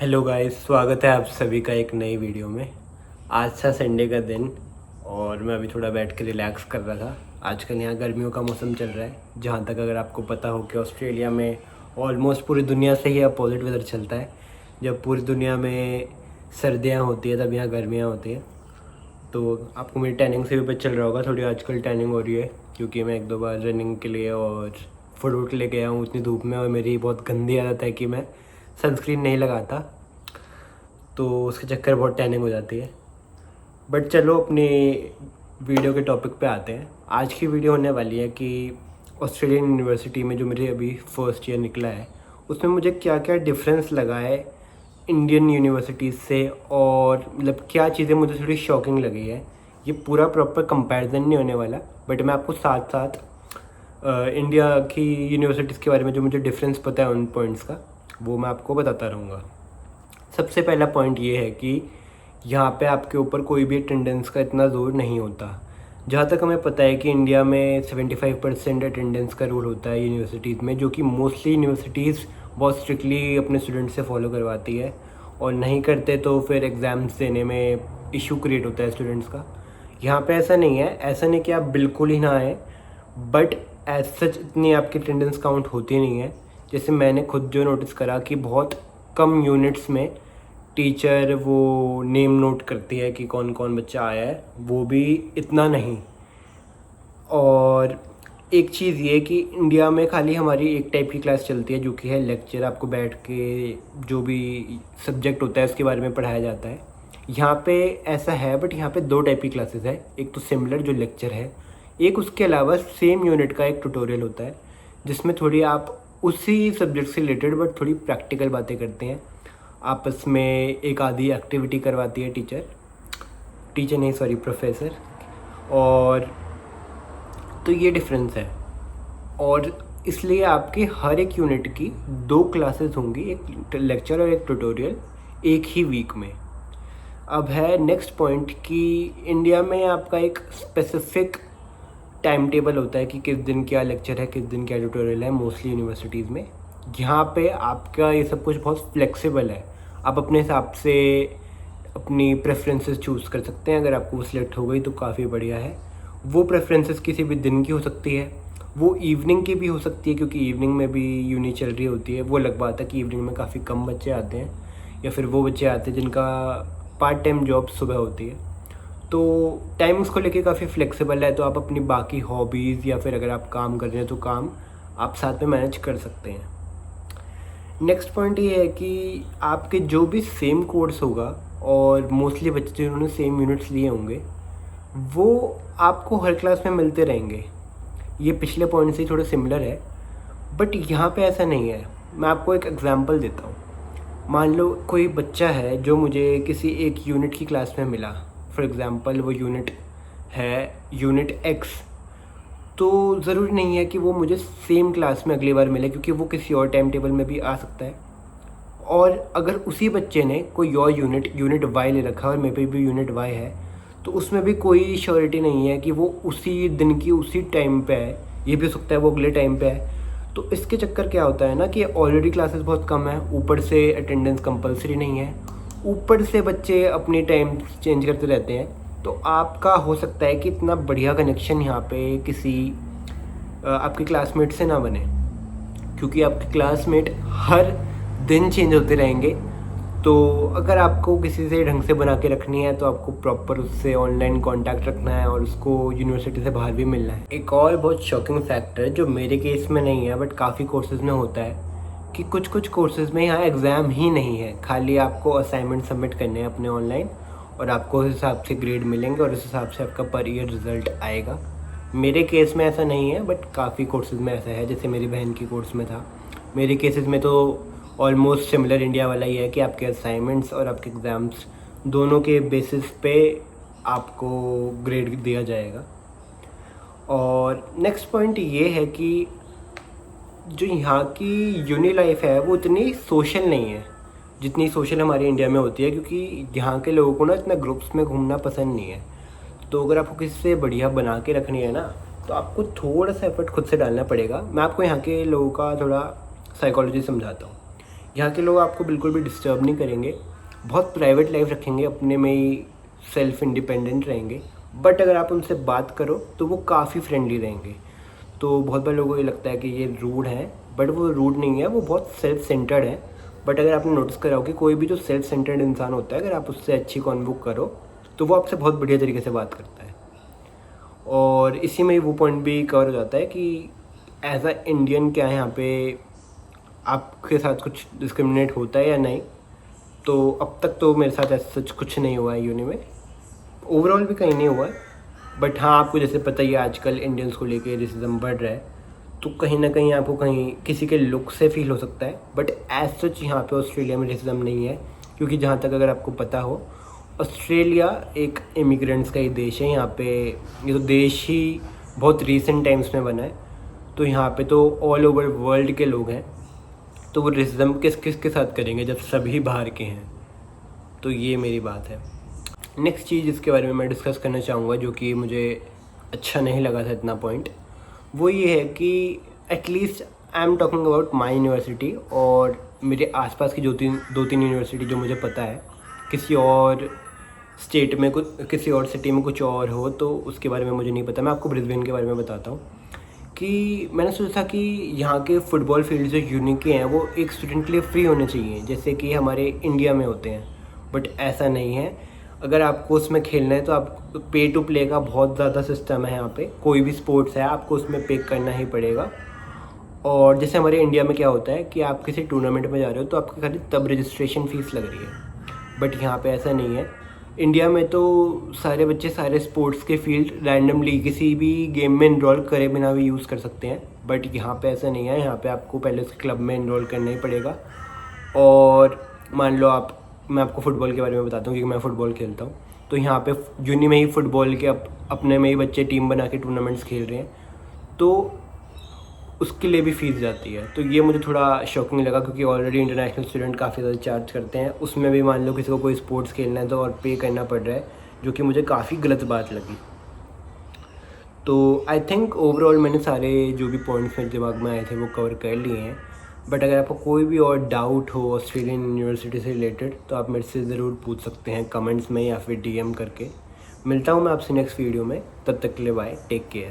Hello guys, स्वागत है आप सभी का एक नई वीडियो में। आज था संडे का दिन और मैं अभी थोड़ा बैठ के रिलैक्स कर रहा था। आजकल यहाँ गर्मियों का मौसम चल रहा है, जहाँ तक अगर आपको पता हो कि ऑस्ट्रेलिया में ऑलमोस्ट पूरी दुनिया से ही अपोजिट वेदर चलता है। जब पूरी दुनिया में सर्दियाँ होती है तब यहाँ गर्मियाँ होती हैं। तो आपको मेरी टैनिंग से भी पता चल रहा होगा, थोड़ी आजकल टैनिंग हो रही है क्योंकि मैं एक दो बार रनिंग के लिए और फुट ले गया हूँ इतनी धूप में। और मेरी बहुत गंदी आदत है कि मैं सनस्क्रीन नहीं लगाता, तो उसके चक्कर बहुत टैनिंग हो जाती है। बट चलो अपनी वीडियो के टॉपिक पे आते हैं। आज की वीडियो होने वाली है कि ऑस्ट्रेलियन यूनिवर्सिटी में जो मेरे अभी फर्स्ट ईयर निकला है उसमें मुझे क्या क्या डिफरेंस लगा है इंडियन यूनिवर्सिटीज़ से, और मतलब क्या चीज़ें मुझे थोड़ी शॉकिंग लगी है। ये पूरा प्रॉपर कंपैरिजन नहीं होने वाला, बट मैं आपको साथ साथ इंडिया की यूनिवर्सिटीज़ के बारे में जो मुझे डिफरेंस पता है उन पॉइंट्स का वो मैं आपको बताता रहूँगा। सबसे पहला पॉइंट ये है कि यहाँ पे आपके ऊपर कोई भी अटेंडेंस का इतना ज़ोर नहीं होता। जहाँ तक हमें पता है कि इंडिया में 75% अटेंडेंस का रूल होता है यूनिवर्सिटीज़ में, जो कि मोस्टली यूनिवर्सिटीज़ बहुत स्ट्रिक्टली अपने स्टूडेंट्स से फॉलो करवाती है, और नहीं करते तो फिर एग्ज़ाम्स देने में इशू क्रिएट होता है स्टूडेंट्स का। यहाँ पे ऐसा नहीं है, ऐसा नहीं कि आप बिल्कुल ही ना आए, बट एज सच इतनी आपकी अटेंडेंस काउंट होती नहीं है। जैसे मैंने खुद जो नोटिस करा कि बहुत कम यूनिट्स में टीचर वो नेम नोट करती है कि कौन कौन बच्चा आया है, वो भी इतना नहीं। और एक चीज़ ये कि इंडिया में खाली हमारी एक टाइप की क्लास चलती है जो कि है लेक्चर, आपको बैठ के जो भी सब्जेक्ट होता है उसके बारे में पढ़ाया जाता है। यहाँ पे ऐसा है, बट यहाँ पे दो टाइप की क्लासेस है। एक तो सिमिलर जो लेक्चर है, एक उसके अलावा सेम यूनिट का एक ट्यूटोरियल होता है जिसमें थोड़ी आप उसी सब्जेक्ट से रिलेटेड बट थोड़ी प्रैक्टिकल बातें करते हैं। आपस में एक आधी एक्टिविटी करवाती है टीचर नहीं सॉरी प्रोफेसर। और तो ये डिफरेंस है, और इसलिए आपके हर एक यूनिट की दो क्लासेस होंगी, एक लेक्चर और एक ट्यूटोरियल, एक ही वीक में। अब है नेक्स्ट पॉइंट कि इंडिया में आपका एक स्पेसिफिक टाइम टेबल होता है कि किस दिन क्या लेक्चर है, किस दिन क्या ट्यूटोरियल है मोस्टली यूनिवर्सिटीज़ में। यहाँ पे आपका ये सब कुछ बहुत फ्लेक्सिबल है, आप अपने हिसाब से अपनी प्रेफरेंसेस चूज़ कर सकते हैं। अगर आपको वो सिलेक्ट हो गई तो काफ़ी बढ़िया है। वो प्रेफरेंसेस किसी भी दिन की हो सकती है, वो इवनिंग की भी हो सकती है, क्योंकि इवनिंग में भी यूनी चल रही होती है। वो अलग बात है कि इवनिंग में काफ़ी कम बच्चे आते हैं, या फिर वो बच्चे आते हैं जिनका पार्ट टाइम जॉब सुबह होती है। तो टाइमिंग्स को लेके काफ़ी फ्लेक्सिबल है, तो आप अपनी बाकी हॉबीज़ या फिर अगर आप काम कर रहे हैं तो काम आप साथ में मैनेज कर सकते हैं। नेक्स्ट पॉइंट ये है कि आपके जो भी सेम कोर्स होगा और मोस्टली बच्चे जिन्होंने सेम यूनिट्स लिए होंगे वो आपको हर क्लास में मिलते रहेंगे। ये पिछले पॉइंट से थोड़ा सिमिलर है, बट यहाँ पे ऐसा नहीं है। मैं आपको एक एग्जांपल देता हूँ। मान लो कोई बच्चा है जो मुझे किसी एक यूनिट की क्लास में मिला, फॉर एग्ज़ाम्पल वो यूनिट है यूनिट एक्स, तो ज़रूरी नहीं है कि वो मुझे सेम क्लास में अगली बार मिले, क्योंकि वो किसी और टाइम टेबल में भी आ सकता है। और अगर उसी बच्चे ने कोई और यूनिट वाई ले रखा है और मेरे पे भी यूनिट वाई है, तो उसमें भी कोई श्योरिटी नहीं है कि वो उसी दिन की उसी टाइम पे है। ये भी हो सकता है वो अगले टाइम पे है। तो इसके चक्कर क्या होता है ना कि ऑलरेडी क्लासेस बहुत कम है, ऊपर से अटेंडेंस कंपलसरी नहीं है, ऊपर से बच्चे अपनी टाइम चेंज करते रहते हैं। तो आपका हो सकता है कि इतना बढ़िया कनेक्शन यहाँ पे किसी आपके क्लासमेट से ना बने, क्योंकि आपके क्लासमेट हर दिन चेंज होते रहेंगे। तो अगर आपको किसी से ढंग से बना के रखनी है तो आपको प्रॉपर उससे ऑनलाइन कांटेक्ट रखना है और उसको यूनिवर्सिटी से बाहर भी मिलना है। एक और बहुत शॉकिंग फैक्टर जो मेरे केस में नहीं है बट काफ़ी कोर्सेज़ में होता है कि कुछ कोर्सेज़ में यहाँ एग्ज़ाम ही नहीं है, खाली आपको असाइनमेंट सबमिट करने हैं अपने ऑनलाइन, और आपको उस हिसाब से ग्रेड मिलेंगे और उस हिसाब से आपका पर ईयर रिज़ल्ट आएगा। मेरे केस में ऐसा नहीं है, बट काफ़ी कोर्सेज़ में ऐसा है। जैसे मेरी बहन की कोर्स में था। मेरे केसेस में तो ऑलमोस्ट सिमिलर इंडिया वाला ही है कि आपके असाइनमेंट्स और आपके एग्ज़ाम्स दोनों के बेसिस पे आपको ग्रेड दिया जाएगा। और नेक्स्ट पॉइंट ये है कि जो यहाँ की यूनी लाइफ है वो इतनी सोशल नहीं है जितनी सोशल हमारे इंडिया में होती है, क्योंकि यहाँ के लोगों को ना इतना ग्रुप्स में घूमना पसंद नहीं है। तो अगर आपको किसी से बढ़िया बना के रखनी है ना, तो आपको थोड़ा सा एफर्ट खुद से डालना पड़ेगा। मैं आपको यहाँ के लोगों का थोड़ा साइकोलॉजी समझाता हूँ। यहाँ के लोग आपको बिल्कुल भी डिस्टर्ब नहीं करेंगे, बहुत प्राइवेट लाइफ रखेंगे, अपने में ही सेल्फ इंडिपेंडेंट रहेंगे। बट अगर आप उनसे बात करो तो वो काफ़ी फ्रेंडली रहेंगे। तो बहुत बार लोगों को ये लगता है कि ये रूड है, बट वो रूड नहीं है, वो बहुत सेल्फ सेंटर्ड है। बट अगर आपने नोटिस करा हो कि कोई भी जो सेल्फ सेंटर्ड इंसान होता है, अगर आप उससे अच्छी कॉन्वोक करो तो वो आपसे बहुत बढ़िया तरीके से बात करता है। और इसी में वो पॉइंट भी कवर हो जाता है कि एज अ इंडियन क्या है यहाँ पे आपके साथ कुछ डिस्क्रिमिनेट होता है या नहीं। तो अब तक तो मेरे साथ ऐसा सच कुछ नहीं हुआ है यूनि में, ओवरऑल भी कहीं नहीं हुआ है। बट हाँ, आपको जैसे पता ही है आजकल इंडियंस को लेके रेसिज्म बढ़ रहा है, तो कहीं ना कहीं आपको कहीं किसी के लुक से फील हो सकता है। बट एज सच यहाँ पे ऑस्ट्रेलिया में रेसिज्म नहीं है, क्योंकि जहाँ तक अगर आपको पता हो, ऑस्ट्रेलिया एक इमिग्रेंट्स का ही देश है। यहाँ पे ये तो देश ही बहुत रीसेंट टाइम्स में बना है, तो यहाँ पे तो ऑल ओवर वर्ल्ड के लोग हैं। तो वो रेसिज्म किस किस के साथ करेंगे जब सभी बाहर के हैं। तो ये मेरी बात है। नेक्स्ट चीज़ जिसके बारे में मैं डिस्कस करना चाहूँगा, जो कि मुझे अच्छा नहीं लगा था इतना पॉइंट, वो ये है कि at least I am talking about my university और मेरे आसपास की दो तीन यूनिवर्सिटी जो मुझे पता है। किसी और स्टेट में कुछ, किसी और सिटी में कुछ और हो तो उसके बारे में मुझे नहीं पता। मैं आपको ब्रिस्बेन के बारे में बताता हूँ कि मैंने सोचा कि यहाँ के फुटबॉल फील्ड जो यूनिक हैं वो एक स्टूडेंट के लिए फ्री होने चाहिए, जैसे कि हमारे इंडिया में होते हैं। बट ऐसा नहीं है। अगर आपको उसमें खेलना है तो आप पे टू प्ले का बहुत ज़्यादा सिस्टम है यहाँ पे। कोई भी स्पोर्ट्स है आपको उसमें पे करना ही पड़ेगा। और जैसे हमारे इंडिया में क्या होता है कि आप किसी टूर्नामेंट में जा रहे हो तो आपकी खाली तब रजिस्ट्रेशन फ़ीस लग रही है। बट यहाँ पे ऐसा नहीं है। इंडिया में तो सारे बच्चे सारे स्पोर्ट्स के फील्ड रैंडमली किसी भी गेम में इनरोल करे बिना भी यूज़ कर सकते हैं। बट यहाँ पे ऐसा नहीं है। यहाँ पे आपको पहले उस क्लब में इनरोल करना ही पड़ेगा। और मान लो मैं आपको फ़ुटबॉल के बारे में बताता हूँ क्योंकि मैं फ़ुटबॉल खेलता हूँ। तो यहाँ पे यूनी में ही फ़ुटबॉल के अपने में ही बच्चे टीम बना के टूर्नामेंट्स खेल रहे हैं, तो उसके लिए भी फ़ीस जाती है। तो ये मुझे थोड़ा शॉकिंग लगा, क्योंकि ऑलरेडी इंटरनेशनल स्टूडेंट काफ़ी ज़्यादा चार्ज करते हैं, उसमें भी मान लो किसी को कोई स्पोर्ट्स खेलना है तो और पे करना पड़ रहा है, जो कि मुझे काफ़ी गलत बात लगी। तो आई थिंक ओवरऑल मैंने सारे जो भी पॉइंट्स मेरे दिमाग में आए थे वो कवर कर लिए हैं। बट अगर आपको कोई भी और डाउट हो ऑस्ट्रेलियन यूनिवर्सिटी से रिलेटेड तो आप मेरे से ज़रूर पूछ सकते हैं कमेंट्स में या फिर DM करके। मिलता हूँ मैं आपसे नेक्स्ट वीडियो में, तब तक के लिए बाय, टेक केयर।